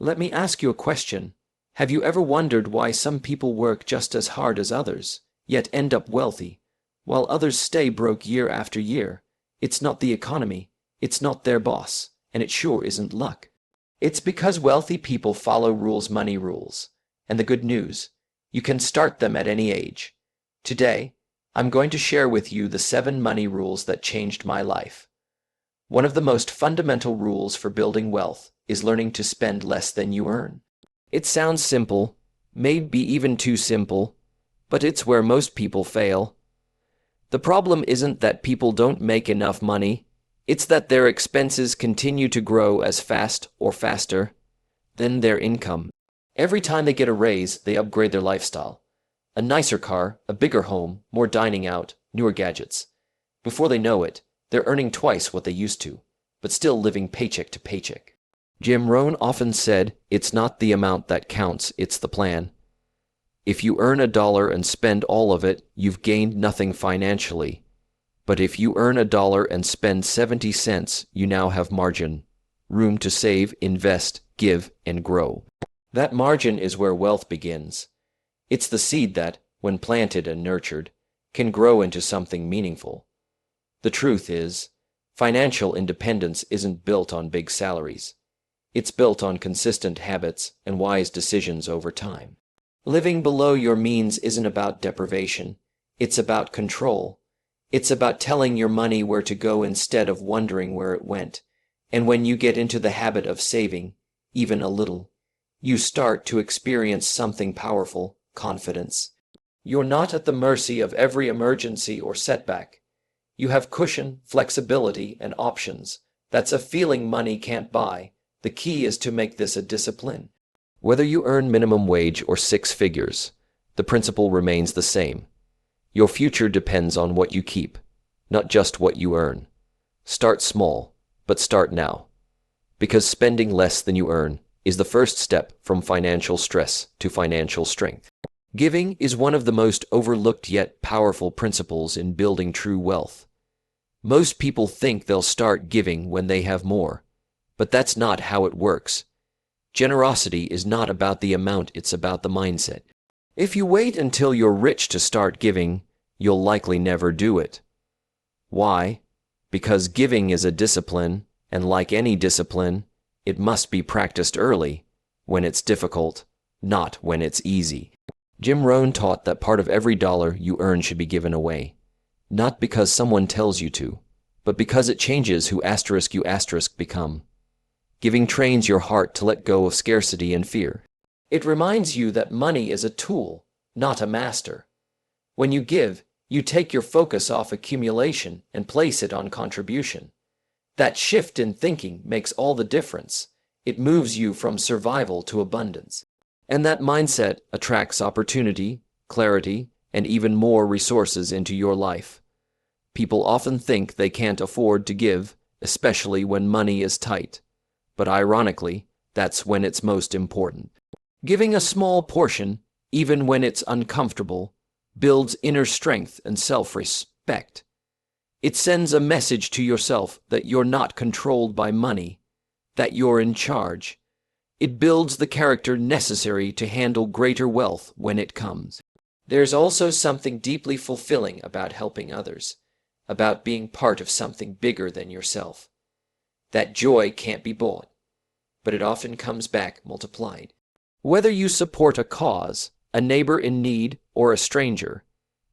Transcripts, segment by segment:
Let me ask you a question. Have you ever wondered why some people work just as hard as others, yet end up wealthy, while others stay broke year after year? It's not the economy, it's not their boss, and it sure isn't luck. It's because wealthy people follow rules, money rules. And the good news, you can start them at any age. Today, I'm going to share with you the 7 money rules that changed my life. One of the most fundamental rules for building wealth is learning to spend less than you earn. It sounds simple, maybe even too simple, but it's where most people fail. The problem isn't that people don't make enough money, it's that their expenses continue to grow as fast or faster than their income. Every time they get a raise, they upgrade their lifestyle. A nicer car, a bigger home, more dining out, newer gadgets. Before they know it, they're earning twice what they used to, but still living paycheck to paycheck. Jim Rohn often said, "It's not the amount that counts, it's the plan." If you earn $1 and spend all of it, you've gained nothing financially. But if you earn $1 and spend 70 cents, you now have margin, room to save, invest, give, and grow. That margin is where wealth begins. It's the seed that, when planted and nurtured, can grow into something meaningful. The truth is, financial independence isn't built on big salaries. It's built on consistent habits and wise decisions over time. Living below your means isn't about deprivation. It's about control. It's about telling your money where to go instead of wondering where it went. And when you get into the habit of saving, even a little, you start to experience something powerful: confidence. You're not at the mercy of every emergency or setback. You have cushion, flexibility, and options. That's a feeling money can't buy. The key is to make this a discipline. Whether you earn minimum wage or 6 figures, the principle remains the same. Your future depends on what you keep, not just what you earn. Start small, but start now. Because spending less than you earn is the first step from financial stress to financial strength. Giving is one of the most overlooked yet powerful principles in building true wealth. Most people think they'll start giving when they have more, but that's not how it works. Generosity is not about the amount, it's about the mindset. If you wait until you're rich to start giving, you'll likely never do it. Why? Because giving is a discipline, and like any discipline, it must be practiced early, when it's difficult, not when it's easy. Jim Rohn taught that part of every dollar you earn should be given away, not because someone tells you to, but because it changes who you become. Giving trains your heart to let go of scarcity and fear. It reminds you that money is a tool, not a master. When you give, you take your focus off accumulation and place it on contribution. That shift in thinking makes all the difference. It moves you from survival to abundance. And that mindset attracts opportunity, clarity, and even more resources into your life. People often think they can't afford to give, especially when money is tight. But ironically, that's when it's most important. Giving a small portion, even when it's uncomfortable, builds inner strength and self-respect. It sends a message to yourself that you're not controlled by money, that you're in charge. It builds the character necessary to handle greater wealth when it comes. There's also something deeply fulfilling about helping others, about being part of something bigger than yourself. That joy can't be bought, but it often comes back multiplied. Whether you support a cause, a neighbor in need, or a stranger,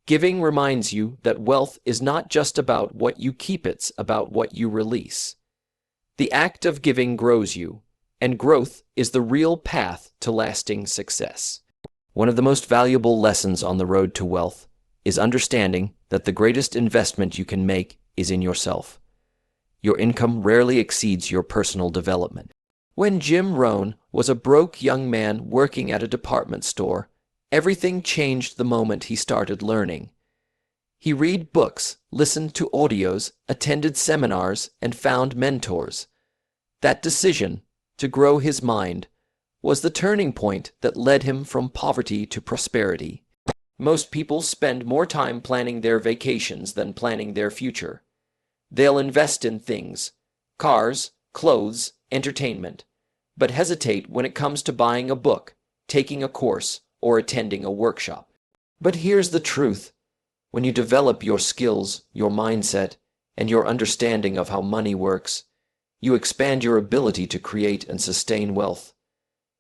giving reminds you that wealth is not just about what you keep, it's about what you release. The act of giving grows you, and growth is the real path to lasting success. One of the most valuable lessons on the road to wealth is understanding that the greatest investment you can make is in yourself. Your income rarely exceeds your personal development. When Jim Rohn was a broke young man working at a department store, everything changed the moment he started learning. He read books, listened to audios, attended seminars, and found mentors. That decision, to grow his mind, was the turning point that led him from poverty to prosperity. Most people spend more time planning their vacations than planning their future. They'll invest in things: cars, clothes, entertainment. but hesitate when it comes to buying a book, taking a course, or attending a workshop. But here's the truth. When you develop your skills, your mindset, and your understanding of how money works, you expand your ability to create and sustain wealth.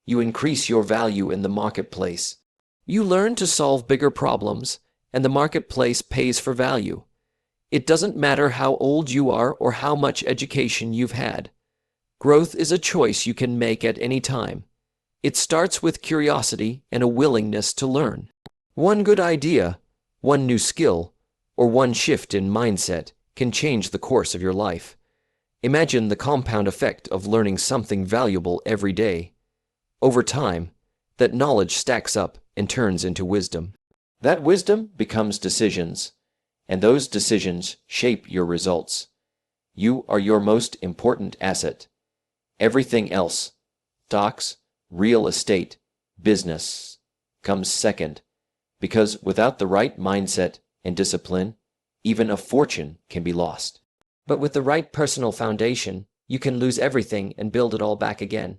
You increase your value in the marketplace. You learn to solve bigger problems, and the marketplace pays for value. It doesn't matter how old you are or how much education you've had. Growth is a choice you can make at any time. It starts with curiosity and a willingness to learn. One good idea, one new skill, or one shift in mindset can change the course of your life. Imagine the compound effect of learning something valuable every day. Over time, that knowledge stacks up and turns into wisdom. That wisdom becomes decisions, and those decisions shape your results. You are your most important asset. Everything else, stocks, real estate, business, comes second, because without the right mindset and discipline, even a fortune can be lost. But with the right personal foundation, you can lose everything and build it all back again.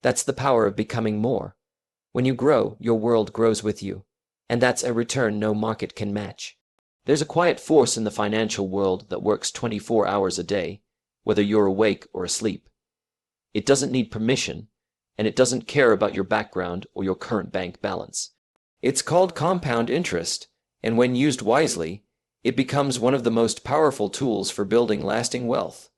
That's the power of becoming more. When you grow, your world grows with you, and that's a return no market can match. There's a quiet force in the financial world that works 24 hours a day, whether you're awake or asleep. It doesn't need permission, and it doesn't care about your background or your current bank balance. It's called compound interest, and when used wisely, it becomes one of the most powerful tools for building lasting wealth.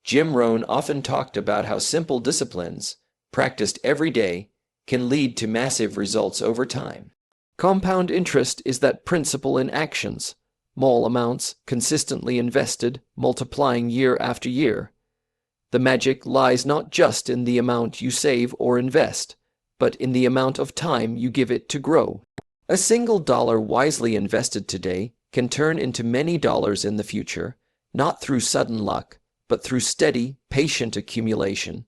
Jim Rohn often talked about how simple disciplines, practiced every day, can lead to massive results over time. Compound interest is that principle in actions, small amounts consistently invested, multiplying year after year. The magic lies not just in the amount you save or invest, but in the amount of time you give it to grow. A single dollar wisely invested today can turn into many dollars in the future, not through sudden luck, but through steady, patient accumulation.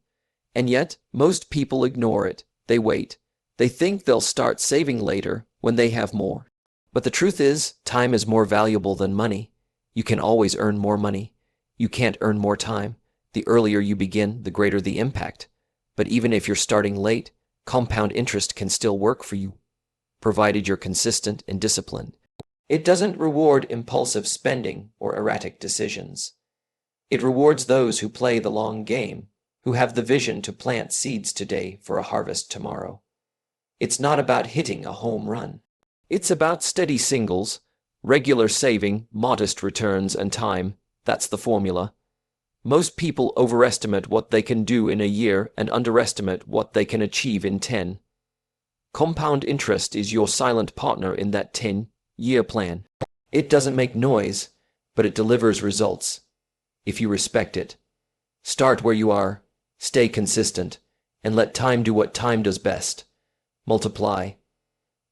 And yet, most people ignore it. They wait. They think they'll start saving later when they have more. But the truth is, time is more valuable than money. You can always earn more money. You can't earn more time. The earlier you begin, the greater the impact. But even if you're starting late, compound interest can still work for you, provided you're consistent and disciplined. It doesn't reward impulsive spending or erratic decisions. It rewards those who play the long game, who have the vision to plant seeds today for a harvest tomorrow. It's not about hitting a home run. It's about steady singles, regular saving, modest returns, and time. That's the formula. Most people overestimate what they can do in a year and underestimate what they can achieve in 10. Compound interest is your silent partner in that 10-year plan. It doesn't make noise, but it delivers results, if you respect it. Start where you are, stay consistent, and let time do what time does best. Multiply.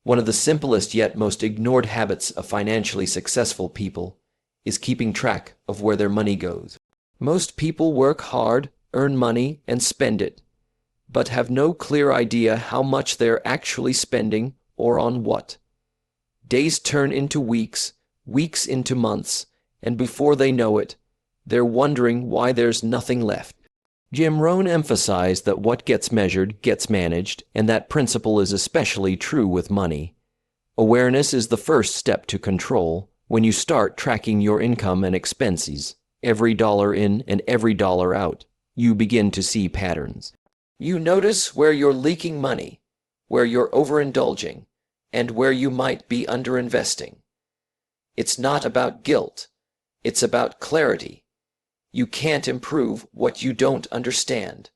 One of the simplest yet most ignored habits of financially successful people is keeping track of where their money goes. Most people work hard, earn money, and spend it, but have no clear idea how much they're actually spending or on what. Days turn into weeks, weeks into months, and before they know it, they're wondering why there's nothing left. Jim Rohn emphasized that what gets measured gets managed, and that principle is especially true with money. Awareness is the first step to control. When you start tracking your income and expenses, every dollar in and every dollar out, you begin to see patterns. You notice where you're leaking money, where you're overindulging, and where you might be underinvesting. It's not about guilt. It's about clarity. You can't improve what you don't understand,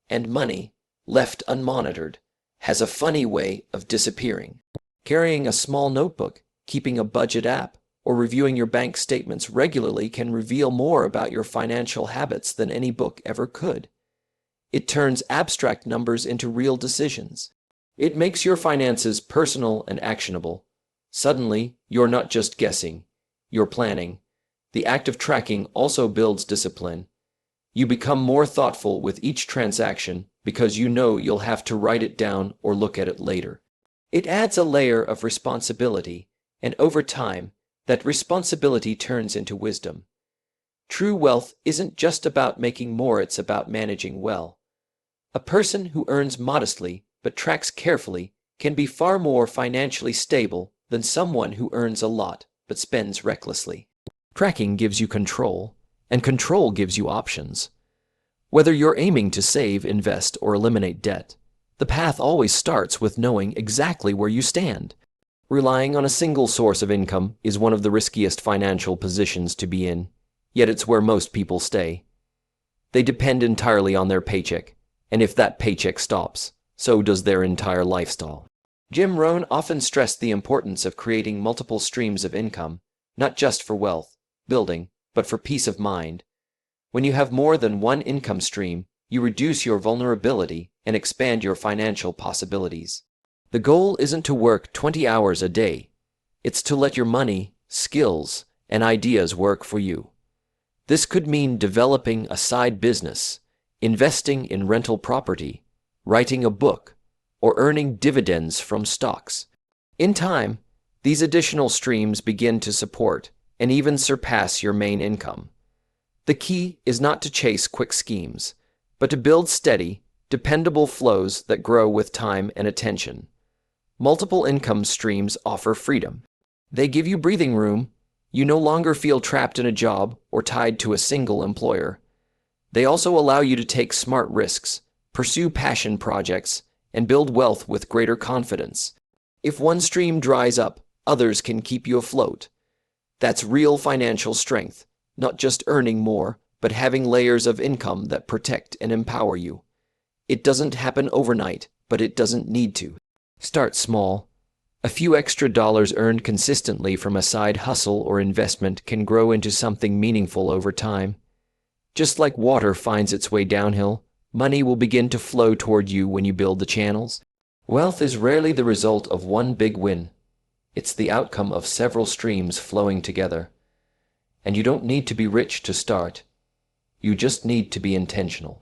and money, left unmonitored, has a funny way of disappearing. Carrying a small notebook, keeping a budget app, or reviewing your bank statements regularly can reveal more about your financial habits than any book ever could. It turns abstract numbers into real decisions. It makes your finances personal and actionable. Suddenly, you're not just guessing, you're planning. The act of tracking also builds discipline. You become more thoughtful with each transaction because you know you'll have to write it down or look at it later. It adds a layer of responsibility, and over time, that responsibility turns into wisdom. True wealth isn't just about making more, it's about managing well. A person who earns modestly but tracks carefully can be far more financially stable than someone who earns a lot but spends recklessly. Tracking gives you control, and control gives you options. Whether you're aiming to save, invest, or eliminate debt, the path always starts with knowing exactly where you stand. Relying on a single source of income is one of the riskiest financial positions to be in, yet it's where most people stay. They depend entirely on their paycheck, and if that paycheck stops, so does their entire lifestyle. Jim Rohn often stressed the importance of creating multiple streams of income, not just for wealth building, but for peace of mind. When you have more than one income stream, you reduce your vulnerability and expand your financial possibilities. The goal isn't to work 20 hours a day. It's to let your money, skills, and ideas work for you. This could mean developing a side business, investing in rental property, writing a book, or earning dividends from stocks. In time, these additional streams begin to support and even surpass your main income. The key is not to chase quick schemes, but to build steady, dependable flows that grow with time and attention. Multiple income streams offer freedom. They give you breathing room. You no longer feel trapped in a job or tied to a single employer. They also allow you to take smart risks, pursue passion projects, and build wealth with greater confidence. If one stream dries up, others can keep you afloat. That's real financial strength, not just earning more, but having layers of income that protect and empower you. It doesn't happen overnight, but it doesn't need to. Start small. A few extra dollars earned consistently from a side hustle or investment can grow into something meaningful over time. Just like water finds its way downhill, money will begin to flow toward you when you build the channels. Wealth is rarely the result of one big win. It's the outcome of several streams flowing together. And you don't need to be rich to start. You just need to be intentional.